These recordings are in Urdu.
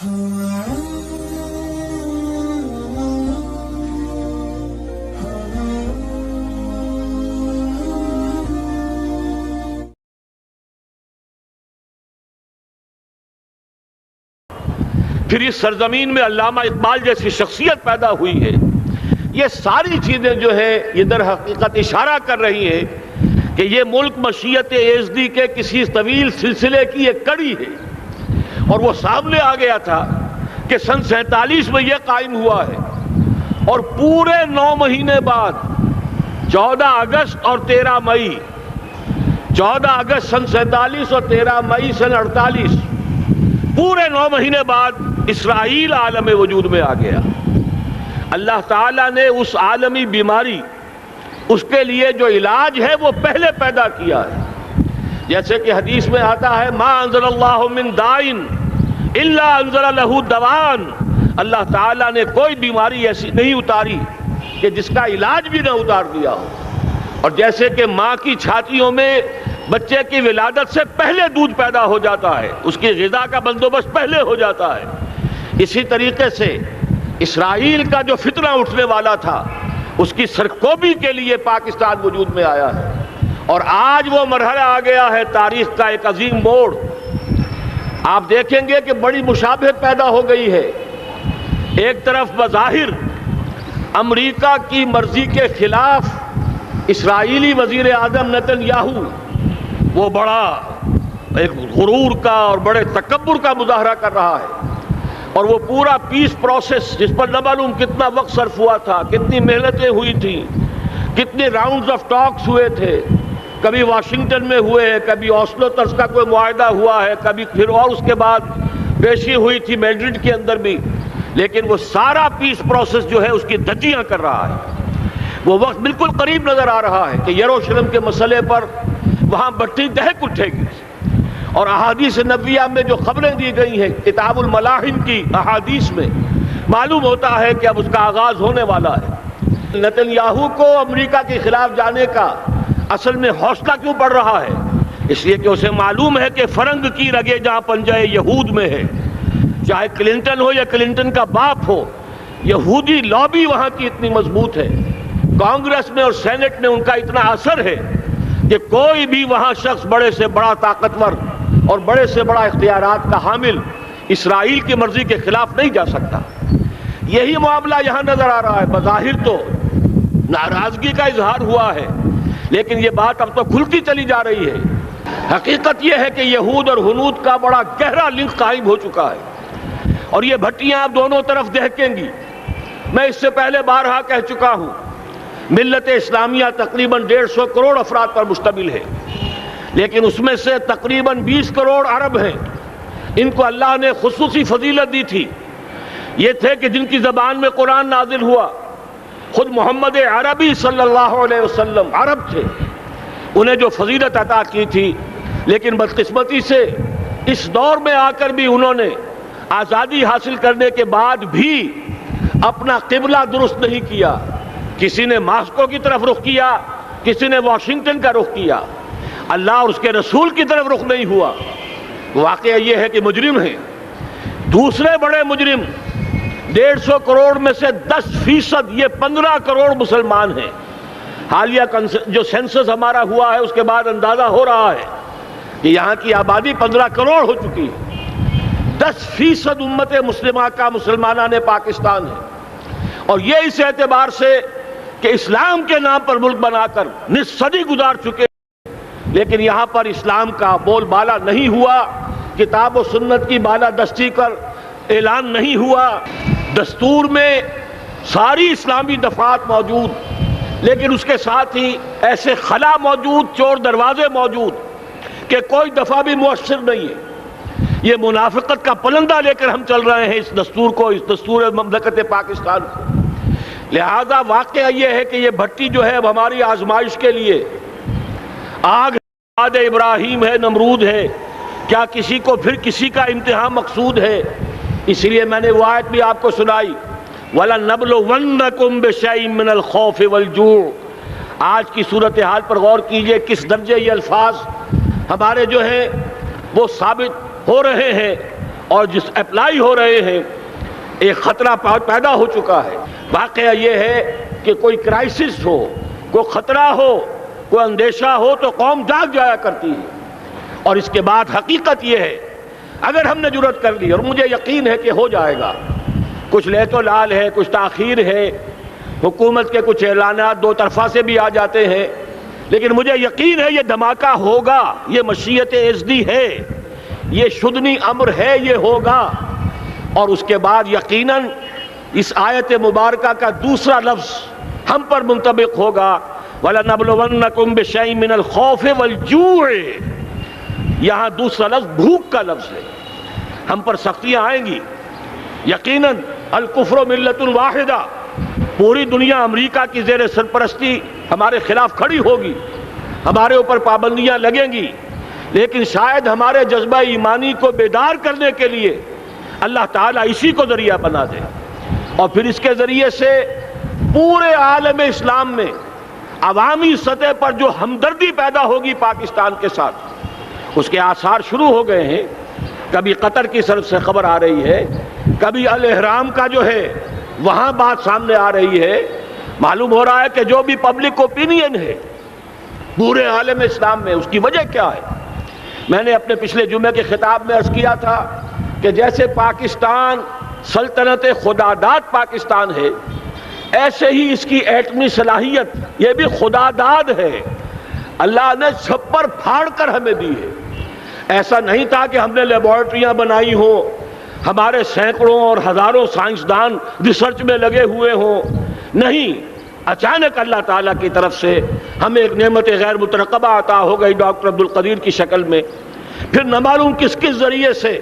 پھر اس سرزمین میں علامہ اقبال جیسی شخصیت پیدا ہوئی ہے. یہ ساری چیزیں جو ہے یہ در حقیقت اشارہ کر رہی ہیں کہ یہ ملک مشیت ایزدی کے کسی طویل سلسلے کی ایک کڑی ہے، اور وہ سامنے آ گیا تھا کہ سن 47 میں یہ قائم ہوا ہے، اور پورے 9 مہینے بعد 14 اگست اور 13 مئی 14 اگست سن 47 اور 13 مئی سن 48 پورے 9 مہینے بعد اسرائیل عالم وجود میں آ گیا. اللہ تعالیٰ نے اس عالمی بیماری، اس کے لیے جو علاج ہے وہ پہلے پیدا کیا ہے. جیسے کہ حدیث میں آتا ہے ما انزل اللہ من دائن الا انزل له دوان، اللہ تعالیٰ نے کوئی بیماری ایسی نہیں اتاری کہ جس کا علاج بھی نہ اتار دیا ہو. اور جیسے کہ ماں کی چھاتیوں میں بچے کی ولادت سے پہلے دودھ پیدا ہو جاتا ہے، اس کی غذا کا بندوبست پہلے ہو جاتا ہے، اسی طریقے سے اسرائیل کا جو فتنہ اٹھنے والا تھا اس کی سرکوبی کے لیے پاکستان وجود میں آیا ہے. اور آج وہ مرحلہ آ گیا ہے، تاریخ کا ایک عظیم موڑ. آپ دیکھیں گے کہ بڑی مشابہت پیدا ہو گئی ہے. ایک طرف بظاہر امریکہ کی مرضی کے خلاف اسرائیلی وزیر اعظم نتن یاہو وہ بڑا ایک غرور کا اور بڑے تکبر کا مظاہرہ کر رہا ہے، اور وہ پورا پیس پروسیس جس پر نہ معلوم کتنا وقت صرف ہوا تھا، کتنی محنتیں ہوئی تھیں، کتنے راؤنڈز آف ٹاکس ہوئے تھے، کبھی واشنگٹن میں ہوئے ہیں، کبھی اوسلو طرز کا کوئی معاہدہ ہوا ہے، کبھی پھر اور اس کے بعد پیشی ہوئی تھی میڈرڈ کے اندر بھی، لیکن وہ سارا پیس پروسیس جو ہے اس کی دھجیاں کر رہا ہے. وہ وقت بالکل قریب نظر آ رہا ہے کہ یروشلم کے مسئلے پر وہاں بٹی دہک اٹھے گی. اور احادیث نبویہ میں جو خبریں دی گئی ہیں کتاب الملاحم کی احادیث میں معلوم ہوتا ہے کہ اب اس کا آغاز ہونے والا ہے. نتن یاہو کو امریکہ کے خلاف جانے کا اصل میں حوصلہ کیوں پڑ رہا ہے؟ اس لیے کہ اسے معلوم ہے کہ فرنگ کی رگیں جہاں پنجہ یہود میں ہے، چاہے کلنٹن ہو یا کلنٹن کا باپ ہو، یہودی لابی وہاں کی اتنی مضبوط ہے، کانگریس میں اور سینٹ میں ان کا اتنا اثر ہے کہ کوئی بھی وہاں شخص بڑے سے بڑا طاقتور اور بڑے سے بڑا اختیارات کا حامل اسرائیل کی مرضی کے خلاف نہیں جا سکتا. یہی معاملہ یہاں نظر آ رہا ہے. بظاہر تو ناراضگی کا اظہار ہوا ہے، لیکن یہ بات اب تو کھلتی چلی جا رہی ہے. حقیقت یہ ہے کہ یہود اور ہنود کا بڑا گہرا لنک قائم ہو چکا ہے، اور یہ بھٹیاں اب دونوں طرف دہکیں گی. میں اس سے پہلے بارہا کہہ چکا ہوں، ملت اسلامیہ تقریباً 150 کروڑ افراد پر مشتمل ہے، لیکن اس میں سے تقریباً 20 کروڑ عرب ہیں. ان کو اللہ نے خصوصی فضیلت دی تھی. یہ تھے کہ جن کی زبان میں قرآن نازل ہوا، خود محمد عربی صلی اللہ علیہ وسلم عرب تھے، انہیں جو فضیلت عطا کی تھی. لیکن بدقسمتی سے اس دور میں آ کر بھی انہوں نے آزادی حاصل کرنے کے بعد بھی اپنا قبلہ درست نہیں کیا. کسی نے ماسکو کی طرف رخ کیا، کسی نے واشنگٹن کا رخ کیا، اللہ اور اس کے رسول کی طرف رخ نہیں ہوا. واقعہ یہ ہے کہ مجرم ہیں. دوسرے بڑے مجرم 150 کروڑ میں سے 10% یہ 15 کروڑ مسلمان ہیں. حالیہ جو سینسس ہمارا ہوا ہے اس کے بعد اندازہ ہو رہا ہے کہ یہاں کی آبادی 15 کروڑ ہو چکی ہے. 10% امت مسلمہ کا مسلمانان پاکستان ہے، اور یہ اس اعتبار سے کہ اسلام کے نام پر ملک بنا کر نصف صدی گزار چکے، لیکن یہاں پر اسلام کا بول بالا نہیں ہوا، کتاب و سنت کی بالا دستی کر اعلان نہیں ہوا. دستور میں ساری اسلامی دفعات موجود، لیکن اس کے ساتھ ہی ایسے خلا موجود، چور دروازے موجود کہ کوئی دفعہ بھی مؤثر نہیں ہے. یہ منافقت کا پلندہ لے کر ہم چل رہے ہیں اس دستور کو، اس دستور مملکت پاکستان کو. لہذا واقعہ یہ ہے کہ یہ بھٹی جو ہے اب ہماری آزمائش کے لیے آگ آد ابراہیم ہے، نمرود ہے. کیا کسی کو پھر کسی کا امتحان مقصود ہے؟ اسی لیے میں نے وہ آیت بھی آپ کو سنائی، وَلَنَّبْلُوَنَّكُمْ بِشَيْءٍ مِّنَ الْخَوْفِ وَالْجُوعِ. آج کی صورتحال پر غور کیجئے، کس درجے یہ الفاظ ہمارے جو ہیں وہ ثابت ہو رہے ہیں. اور جس اپلائی ہو رہے ہیں، ایک خطرہ پیدا ہو چکا ہے۔ واقعہ یہ ہے کہ کوئی کرائسس ہو، کوئی خطرہ ہو، کوئی اندیشہ ہو تو قوم جاگ جایا کرتی ہے، اور اس کے بعد حقیقت یہ ہے اگر ہم نے جرأت کر لی، اور مجھے یقین ہے کہ ہو جائے گا، کچھ لیت و لال ہے، کچھ تاخیر ہے، حکومت کے کچھ اعلانات دو طرفہ سے بھی آ جاتے ہیں، لیکن مجھے یقین ہے یہ دھماکہ ہوگا، یہ مشیت اعزدی ہے، یہ شدنی امر ہے، یہ ہوگا۔ اور اس کے بعد یقیناً اس آیت مبارکہ کا دوسرا لفظ ہم پر منطبق ہوگا، وَلَنَبْلُوَنَّكُمْ بِشَيْءٍ مِّنَ الْخَوْفِ وَالْجُوعِ۔ یہاں دوسرا لفظ بھوک کا لفظ ہے، ہم پر سختیاں آئیں گی یقیناً۔ الکفر ملت واحدہ، پوری دنیا امریکہ کی زیر سرپرستی ہمارے خلاف کھڑی ہوگی، ہمارے اوپر پابندیاں لگیں گی، لیکن شاید ہمارے جذبہ ایمانی کو بیدار کرنے کے لیے اللہ تعالیٰ اسی کو ذریعہ بنا دے، اور پھر اس کے ذریعے سے پورے عالم اسلام میں عوامی سطح پر جو ہمدردی پیدا ہوگی پاکستان کے ساتھ، اس کے آثار شروع ہو گئے ہیں۔ کبھی قطر کی طرف سے خبر آ رہی ہے، کبھی الاحرام کا جو ہے وہاں بات سامنے آ رہی ہے۔ معلوم ہو رہا ہے کہ جو بھی پبلک اوپینین ہے پورے عالم اسلام میں، اس کی وجہ کیا ہے؟ میں نے اپنے پچھلے جمعے کے خطاب میں عرض کیا تھا کہ جیسے پاکستان سلطنت خداداد پاکستان ہے، ایسے ہی اس کی ایٹمی صلاحیت یہ بھی خداداد ہے، اللہ نے چھپر پھاڑ کر ہمیں دی ہے۔ ایسا نہیں تھا کہ ہم نے لیبارٹریاں بنائی ہوں، ہمارے سینکڑوں اور ہزاروں سائنسدان ریسرچ میں لگے ہوئے ہوں، نہیں، اچانک اللہ تعالیٰ کی طرف سے ہمیں ایک نعمت غیر مترقبہ عطا ہو گئی ڈاکٹر عبدالقدیر کی شکل میں۔ پھر نہ معلوم کس کس ذریعے سے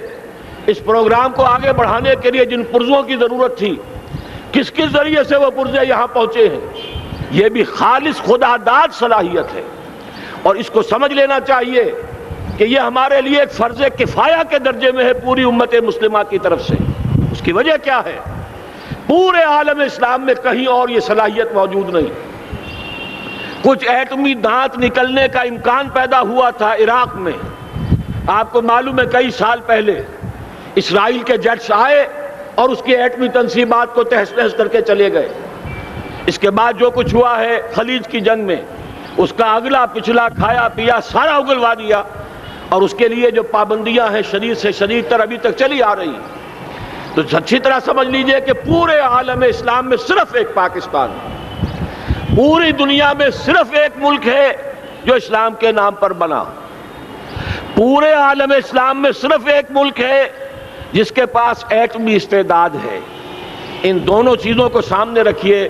اس پروگرام کو آگے بڑھانے کے لیے جن پرزوں کی ضرورت تھی، کس کس ذریعے سے وہ پرزے یہاں پہنچے ہیں، یہ بھی خالص خداداد صلاحیت ہے، اور اس کو سمجھ لینا چاہیے کہ یہ ہمارے لیے ایک فرض کفایہ کے درجے میں ہے پوری امت مسلمہ کی طرف سے۔ اس کی وجہ کیا ہے؟ پورے عالم اسلام میں کہیں اور یہ صلاحیت موجود نہیں۔ کچھ ایٹمی دانت نکلنے کا امکان پیدا ہوا تھا عراق میں، آپ کو معلوم ہے کئی سال پہلے اسرائیل کے جیٹس آئے اور اس کی ایٹمی تنصیبات کو تہس نہس کر کے چلے گئے۔ اس کے بعد جو کچھ ہوا ہے خلیج کی جنگ میں، اس کا اگلا پچھلا کھایا پیا سارا اگلوا دیا، اور اس کے لیے جو پابندیاں ہیں شدید سے شدید تر ابھی تک چلی آ رہی ہیں۔ تو اچھی طرح سمجھ لیجئے کہ پورے عالم اسلام میں صرف ایک پاکستان ہے، پوری دنیا میں صرف ایک ملک ہے جو اسلام کے نام پر بنا، پورے عالم اسلام میں صرف ایک ملک ہے جس کے پاس ایٹمی استعداد ہے۔ ان دونوں چیزوں کو سامنے رکھیے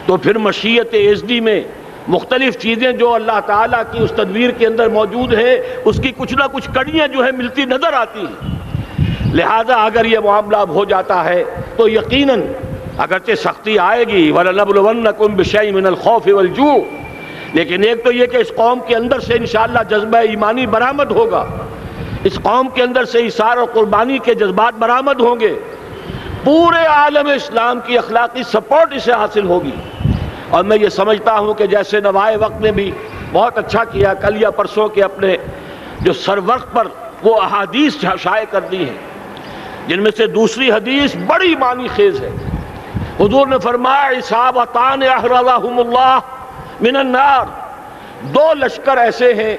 تو پھر مشیت اعزدی میں مختلف چیزیں جو اللہ تعالیٰ کی اس تدبیر کے اندر موجود ہے، اس کی کچھ نہ کچھ کڑیاں جو ہے ملتی نظر آتی ہیں۔ لہذا اگر یہ معاملہ اب ہو جاتا ہے تو یقیناً اگرچہ سختی آئے گی، وَلَنَبْلُوَنَّكُمْ بِشَيْءٍ مِّنَ الْخَوْفِ وَالْجُوعِ، لیکن ایک تو یہ کہ اس قوم کے اندر سے انشاءاللہ جذبہ ایمانی برآمد ہوگا، اس قوم کے اندر سے ایثار اور قربانی کے جذبات برآمد ہوں گے، پورے عالم اسلام کی اخلاقی سپورٹ اسے حاصل ہوگی۔ اور میں یہ سمجھتا ہوں کہ جیسے نوائے وقت نے بھی بہت اچھا کیا، کل یا پرسوں کے اپنے جو سر وقت پر وہ احادیث شائع کر دی ہیں، جن میں سے دوسری حدیث بڑی معنی خیز ہے۔ حضور نے فرمایا اصابتان احرزہم اللہ من النار، دو لشکر ایسے ہیں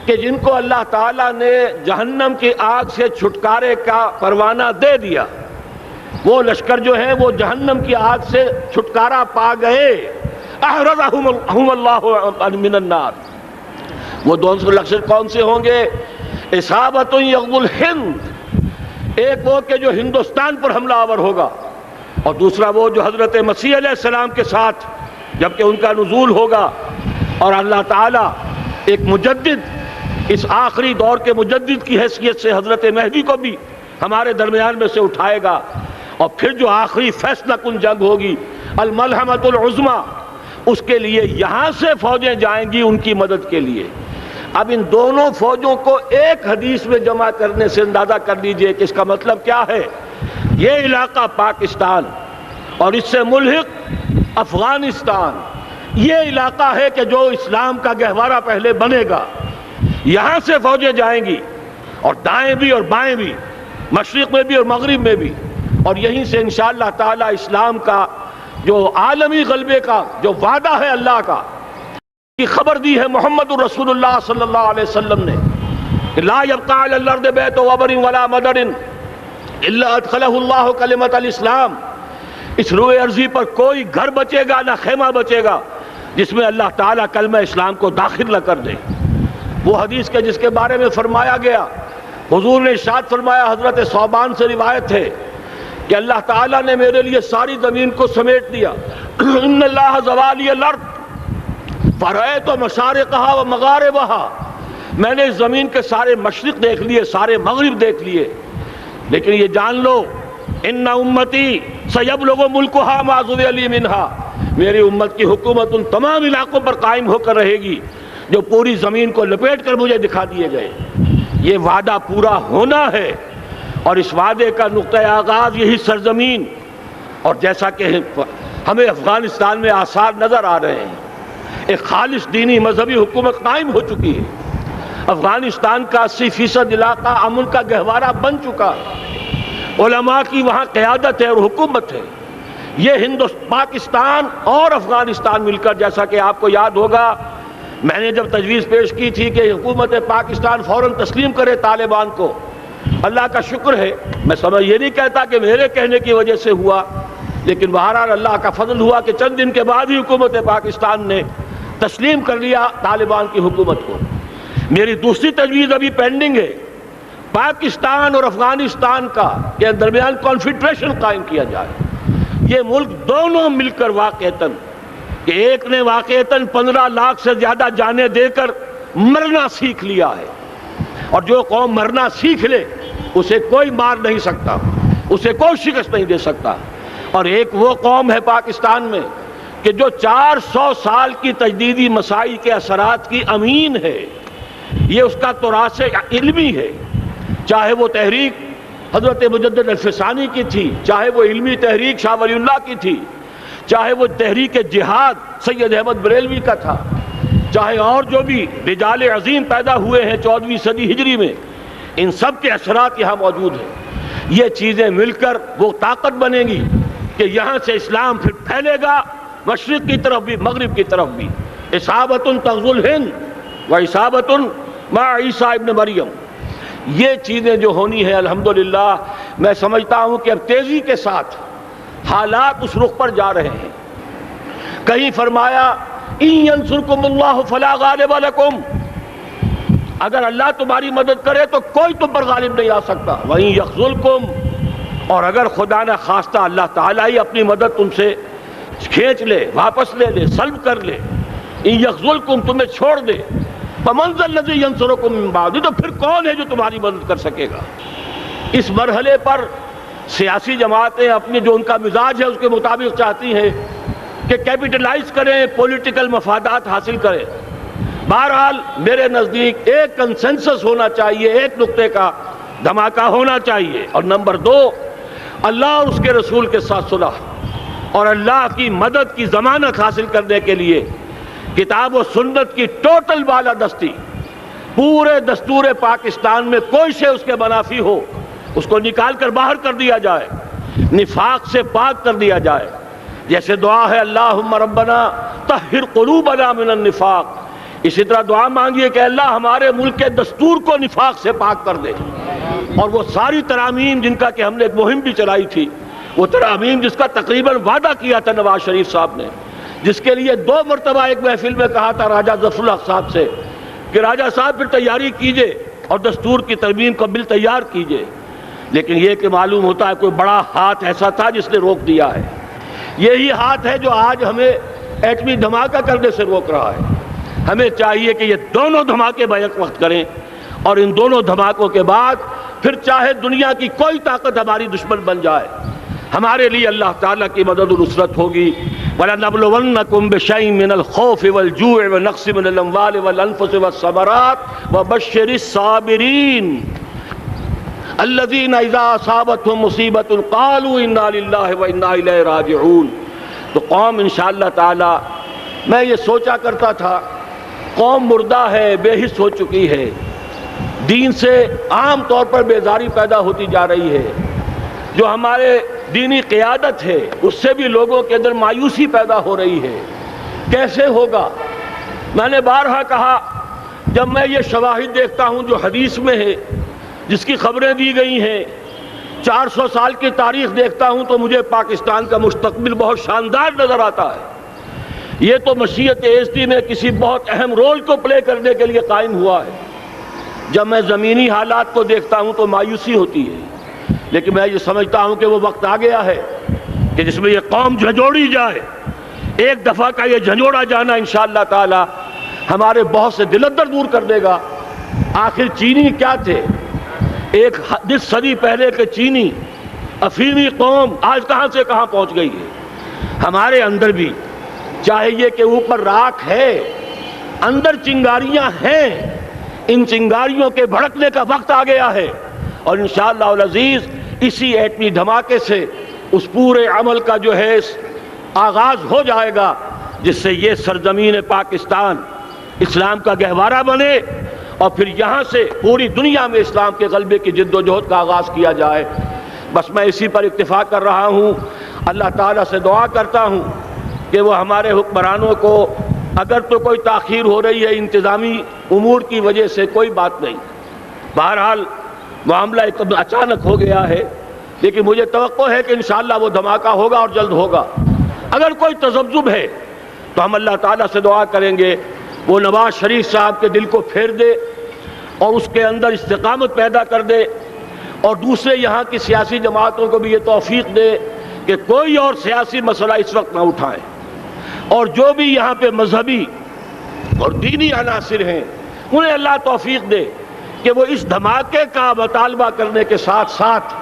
کہ جن کو اللہ تعالیٰ نے جہنم کی آگ سے چھٹکارے کا پروانہ دے دیا، وہ لشکر جو ہیں وہ جہنم کی آگ سے چھٹکارا پا گئے، احرزہم اللہ من النار۔ وہ دونوں لشکر کون سے ہوں گے؟ اصابت یغزو الہند، ایک وہ کہ جو ہندوستان پر حملہ آور ہوگا، اور دوسرا وہ جو حضرت مسیح علیہ السلام کے ساتھ جبکہ ان کا نزول ہوگا، اور اللہ تعالیٰ ایک مجدد، اس آخری دور کے مجدد کی حیثیت سے حضرت مہدی کو بھی ہمارے درمیان میں سے اٹھائے گا، اور پھر جو آخری فیصلہ کن جنگ ہوگی الملحمۃ العظمیٰ، اس کے لیے یہاں سے فوجیں جائیں گی ان کی مدد کے لیے۔ اب ان دونوں فوجوں کو ایک حدیث میں جمع کرنے سے اندازہ کر لیجئے کہ اس کا مطلب کیا ہے۔ یہ علاقہ پاکستان اور اس سے ملحق افغانستان، یہ علاقہ ہے کہ جو اسلام کا گہوارہ پہلے بنے گا، یہاں سے فوجیں جائیں گی، اور دائیں بھی اور بائیں بھی مشرق میں بھی اور مغرب میں بھی، اور یہیں سے انشاءاللہ تعالی اسلام کا جو عالمی غلبے کا جو وعدہ ہے اللہ کا، کی خبر دی ہے محمد رسول اللہ صلی اللہ علیہ وسلم نے کہ لا یبقى علی الارض بیت وبر ولا مدر الا ادخلہ اللہ کلمۃ الاسلام، اس روئے ارضی پر کوئی گھر بچے گا نہ خیمہ بچے گا جس میں اللہ تعالیٰ کلمہ اسلام کو داخل نہ کر دے۔ وہ حدیث کے جس کے بارے میں فرمایا گیا، حضور نے ارشاد فرمایا، حضرت ثوبان سے روایت ہے کہ اللہ تعالیٰ نے میرے لیے ساری زمین کو سمیٹ دیا، ان اللہ زوالی الارض فرأیت مشارقہا و مغاربہا، میں نے اس زمین کے سارے مشرق دیکھ لیے، سارے مغرب دیکھ لیے، لیکن یہ جان لو ان امتی سیبلغ ملکہا ما ذوی لی منہا، میری امت کی حکومت ان تمام علاقوں پر قائم ہو کر رہے گی جو پوری زمین کو لپیٹ کر مجھے دکھا دیے گئے۔ یہ وعدہ پورا ہونا ہے، اور اس وعدے کا نقطہ آغاز یہی سرزمین، اور جیسا کہ ہمیں افغانستان میں آثار نظر آ رہے ہیں، ایک خالص دینی مذہبی حکومت قائم ہو چکی ہے، افغانستان کا 80% علاقہ امن کا گہوارہ بن چکا ہے، علماء کی وہاں قیادت ہے اور حکومت ہے۔ یہ پاکستان اور افغانستان مل کر، جیسا کہ آپ کو یاد ہوگا میں نے جب تجویز پیش کی تھی کہ حکومت پاکستان فوراً تسلیم کرے طالبان کو، اللہ کا شکر ہے، میں یہ نہیں کہتا کہ میرے کہنے کی وجہ سے ہوا، لیکن بہرحال اللہ کا فضل ہوا کہ چند دن کے بعد ہی حکومت پاکستان نے تسلیم کر لیا طالبان کی حکومت کو۔ میری دوسری تجویز ابھی پینڈنگ ہے، پاکستان اور افغانستان کا کے درمیان کانفیڈریشن قائم کیا جائے۔ یہ ملک دونوں مل کر واقعتاً، کہ ایک نے واقعتاً 15 لاکھ سے زیادہ جانیں دے کر مرنا سیکھ لیا ہے، اور جو قوم مرنا سیکھ لے اسے کوئی مار نہیں سکتا، اسے کوئی شکست نہیں دے سکتا، اور ایک وہ قوم ہے پاکستان میں کہ جو 400 سال کی تجدیدی مسائی کے اثرات کی امین ہے، یہ اس کا تراث علمی ہے، چاہے وہ تحریک حضرت مجدد الفسانی کی تھی، چاہے وہ علمی تحریک شاہ ولی اللہ کی تھی، چاہے وہ تحریک جہاد سید احمد بریلوی کا تھا، چاہے اور جو بھی رجال عظیم پیدا ہوئے ہیں 14ویں صدی ہجری میں، ان سب کے اثرات یہاں موجود ہیں۔ یہ چیزیں مل کر وہ طاقت بنے گی کہ یہاں سے اسلام پھر پھیلے گا، مشرق کی طرف بھی مغرب کی طرف بھی۔ اصابۃ تغزو الہند و اصابۃ مع عیسیٰ ابن مریم، یہ چیزیں جو ہونی ہیں الحمدللہ میں سمجھتا ہوں کہ اب تیزی کے ساتھ حالات اس رخ پر جا رہے ہیں۔ کہیں فرمایا ان ینصرکم اللہ فلا غالب لکم، اگر اللہ تمہاری مدد کرے تو کوئی تم پر غالب نہیں آ سکتا، وَإِن یخذلکم، اور اگر خدا نہ خواستہ اللہ تعالیٰ ہی اپنی مدد تم سے کھینچ لے، واپس لے لے، سلب کر لے، ان یخذلکم، تمہیں چھوڑ دے، فمن ذا الذی ینصرکم من بعد، تو پھر کون ہے جو تمہاری مدد کر سکے گا۔ اس مرحلے پر سیاسی جماعتیں اپنے جو ان کا مزاج ہے اس کے مطابق چاہتی ہیں کہ کیپٹلائز کریں، پولیٹیکل مفادات حاصل کریں۔ بہرحال میرے نزدیک ایک کنسنسس ہونا چاہیے، ایک نقطے کا دھماکہ ہونا چاہیے، اور نمبر 2 اللہ اور اس کے رسول کے ساتھ صلح اور اللہ کی مدد کی ضمانت حاصل کرنے کے لیے کتاب و سنت کی ٹوٹل بالادستی، پورے دستور پاکستان میں کوئی شے اس کے منافی ہو اس کو نکال کر باہر کر دیا جائے، نفاق سے پاک کر دیا جائے۔ جیسے دعا ہے اللہم ربنا طہر قلوبنا من النفاق، اسی طرح دعا مانگیے کہ اللہ ہمارے ملک کے دستور کو نفاق سے پاک کر دے، اور وہ ساری ترامیم جن کا کہ ہم نے ایک مہم بھی چلائی تھی، وہ ترامیم جس کا تقریباً وعدہ کیا تھا نواز شریف صاحب نے، جس کے لیے 2 مرتبہ ایک محفل میں کہا تھا راجہ ظفر الحق صاحب سے کہ راجہ صاحب پھر تیاری کیجئے اور دستور کی ترمیم کا بل تیار کیجئے، لیکن یہ کہ معلوم ہوتا ہے کوئی بڑا ہاتھ ایسا تھا جس نے روک دیا ہے۔ یہی ہاتھ ہے جو آج ہمیں ایٹمی دھماکہ کرنے سے روک رہا ہے۔ ہمیں چاہیے کہ یہ دونوں دھماکے بیک وقت کریں، اور ان دونوں دھماکوں کے بعد پھر چاہے دنیا کی کوئی طاقت ہماری دشمن بن جائے، ہمارے لیے اللہ تعالیٰ کی مدد و نصرت ہوگی۔ وَلَنَبْلُوَنَّكُمْ بِشَيْءٍ مِّنَ الْخَوْفِ وَالْجُوعِ وَنَقْصٍ مِّنَ الْأَمْوَالِ وَالْأَنفُسِ وَالثَّمَرَاتِ وَبَشِّرِ الصَّابِرِينَ الذین اذا اصابتهم مصیبۃ قالوا انا للہ وانا الیہ راجعون۔ تو قوم انشاءاللہ تعالی، میں یہ سوچا کرتا تھا قوم مردہ ہے، بے حس ہو چکی ہے، دین سے عام طور پر بیزاری پیدا ہوتی جا رہی ہے، جو ہمارے دینی قیادت ہے اس سے بھی لوگوں کے اندر مایوسی پیدا ہو رہی ہے۔ کیسے ہوگا؟ میں نے بارہا کہا، جب میں یہ شواہد دیکھتا ہوں جو حدیث میں ہے، جس کی خبریں دی گئی ہیں، 400 سال کی تاریخ دیکھتا ہوں تو مجھے پاکستان کا مستقبل بہت شاندار نظر آتا ہے۔ یہ تو مشیت ایزدی میں کسی بہت اہم رول کو پلے کرنے کے لیے قائم ہوا ہے۔ جب میں زمینی حالات کو دیکھتا ہوں تو مایوسی ہوتی ہے، لیکن میں یہ سمجھتا ہوں کہ وہ وقت آ گیا ہے کہ جس میں یہ قوم جھنجھوڑی جائے۔ ایک دفعہ کا یہ جھنجھوڑا جانا انشاءاللہ تعالی ہمارے بہت سے دل اندر دور کر دے گا۔ آخر چینی کیا تھے؟ ایک 10 صدی پہلے کے چینی افیمی قوم آج کہاں سے کہاں پہنچ گئی ہے۔ ہمارے اندر بھی چاہے یہ کہ اوپر راکھ ہے، اندر چنگاریاں ہیں، ان چنگاریوں کے بھڑکنے کا وقت آ گیا ہے، اور انشاءاللہ العزیز اسی ایٹمی دھماکے سے اس پورے عمل کا جو ہے آغاز ہو جائے گا، جس سے یہ سرزمین پاکستان اسلام کا گہوارہ بنے، اور پھر یہاں سے پوری دنیا میں اسلام کے غلبے کی جد و جہد کا آغاز کیا جائے۔ بس میں اسی پر اکتفا کر رہا ہوں۔ اللہ تعالیٰ سے دعا کرتا ہوں کہ وہ ہمارے حکمرانوں کو، اگر تو کوئی تاخیر ہو رہی ہے انتظامی امور کی وجہ سے، کوئی بات نہیں، بہرحال معاملہ ایک اچانک ہو گیا ہے، لیکن مجھے توقع ہے کہ انشاءاللہ وہ دھماکہ ہوگا اور جلد ہوگا۔ اگر کوئی تذبذب ہے تو ہم اللہ تعالیٰ سے دعا کریں گے وہ نواز شریف صاحب کے دل کو پھیر دے اور اس کے اندر استقامت پیدا کر دے، اور دوسرے یہاں کی سیاسی جماعتوں کو بھی یہ توفیق دے کہ کوئی اور سیاسی مسئلہ اس وقت نہ اٹھائیں، اور جو بھی یہاں پہ مذہبی اور دینی عناصر ہیں انہیں اللہ توفیق دے کہ وہ اس دھماکے کا مطالبہ کرنے کے ساتھ ساتھ،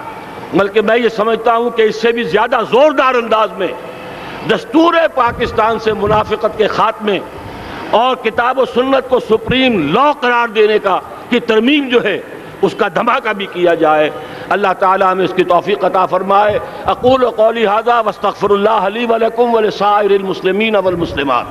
بلکہ میں یہ سمجھتا ہوں کہ اس سے بھی زیادہ زوردار انداز میں دستور پاکستان سے منافقت کے خاتمے اور کتاب و سنت کو سپریم لا قرار دینے کی ترمیم جو ہے اس کا دھماکہ بھی کیا جائے۔ اللہ تعالیٰ ہمیں اس کی توفیق عطا فرمائے۔ اقول قولی ھذا واستغفر اللہ لی ولکم ولسائر المسلمین والمسلمات۔